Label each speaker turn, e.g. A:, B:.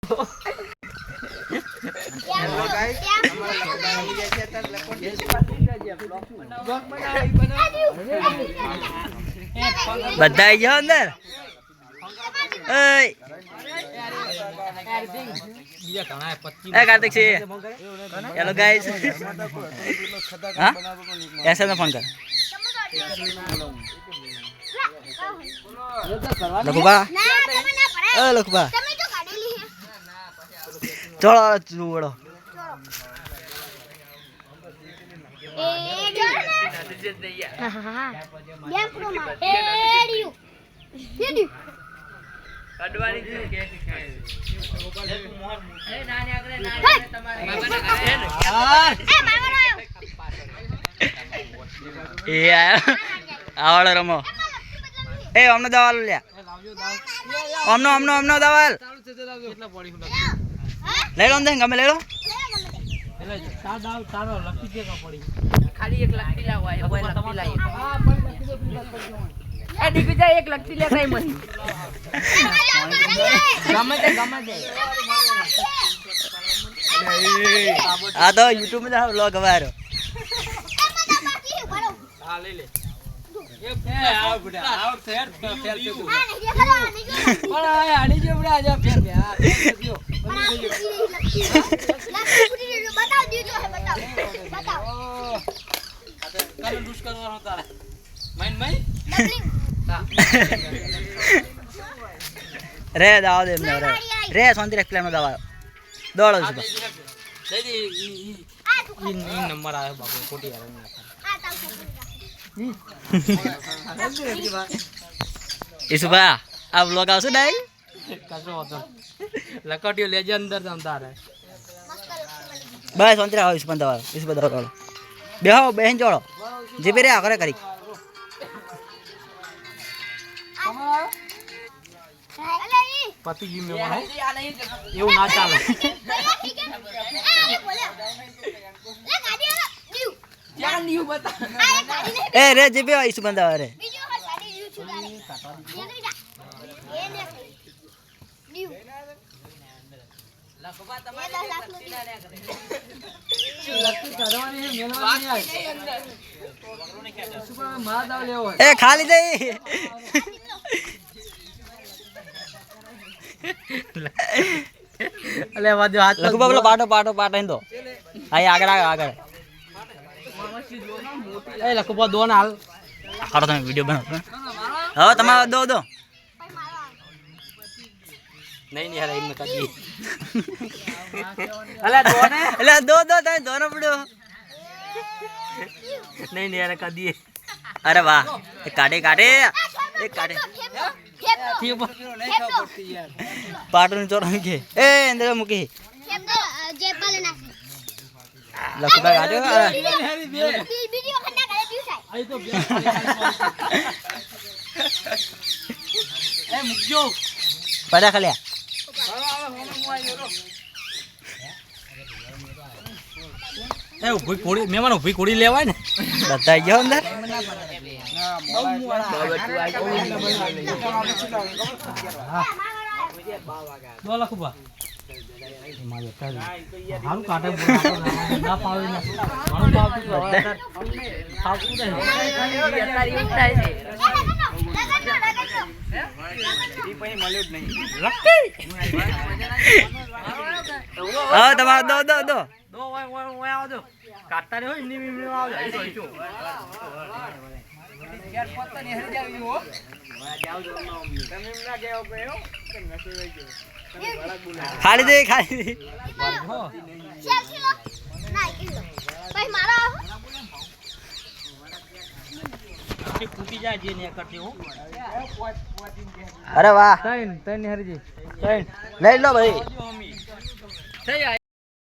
A: hello guys અમારા લખડા આવી ગયા છે તો લખડ
B: બધા આવી જાઓ અંદર ए कार्तिक से हेलो गाइस हां ऐसे में फोन कर लखुबा ए लखुबा चलो चलो કડવાની છે કે એ નાની આગળ તમારે એ આવાળો રમો એ અમને દવા લે અમનો દવા કેટલા પડી લઈ લો ને ગમે લઈ લો એટલે તારો લખી દે કા પડી ખાલી એક લખી લાવો આ કોઈ લખી લાવી હા પણ એ દીકરા એક લખી લે કઈ મની ગમે તે આ તો YouTube में था व्लॉग हमारा हां ले ले ये आओ बुढ़ा आओ फेर फेर पे पर आनी जो बुढ़ा जा फेर पे हां बताओ दीजिए है बताओ कल लूज करवा होता है मैं रे दाव दे रे शांति रख ले दवा दौड़ो दे दे इन नंबर आया बाबू खोटी यार इस बा अब लोग आवसु डाई कसो होतो लकटियो लेजे अंदर जमता रहे बस शांति रहो इस पर दवा बेहो बहन जोड़ो जीबे रे आकरे करी पति जी में है ये ना चाले क्या न्यू बता ए रे जीबे इस बंदा रे लखबा તમારે લખી કરવાની છે મેલવાની આય સુપર માર દાવ લેવો એ ખાલી દે અલે વાજો હાથ લખો બાબલો પાટો ઇંદો આય આગળ એ લખો બા દો ના હાલ આખડો તમે વિડિયો બનાવો હવે તમારે દો नहीं यार इन में कदी अले दो तने दोनो पड़ो नहीं यार कदी अरे वाह एक काटे ठीक यार पाटन चोरन के ए अंदर मुकी जेबल नासी लखबा काटो वीडियो खन्ना करे व्यूज आई तो ए मुक्यो पड़ा खलिया ए उभी कोड़ी मेहमान उभी कोड़ी लेवाय ने बताई गयो अंदर दो लखबा मारे काढ हारू काटे ना पावे ना घणो पावती खावતું દે અત્યારે ઉઠાય છે ઈ પછી મળ્યો જ નહીં લખતી હા તમાર દો ઓય આવજો કાટતા રે હોય ની આવજો ઈસો યાર પત્તા ને હરી જાવી હો જાવ તમે ના ગયો ગયો કે નસો રહી ગયો ખાલી દે સેલ્ફી લો ના કિલો ભાઈ મારો फूटी जाए जे ने करती हूं अरे वाह तैन हरी जी तैन ले लो भाई सही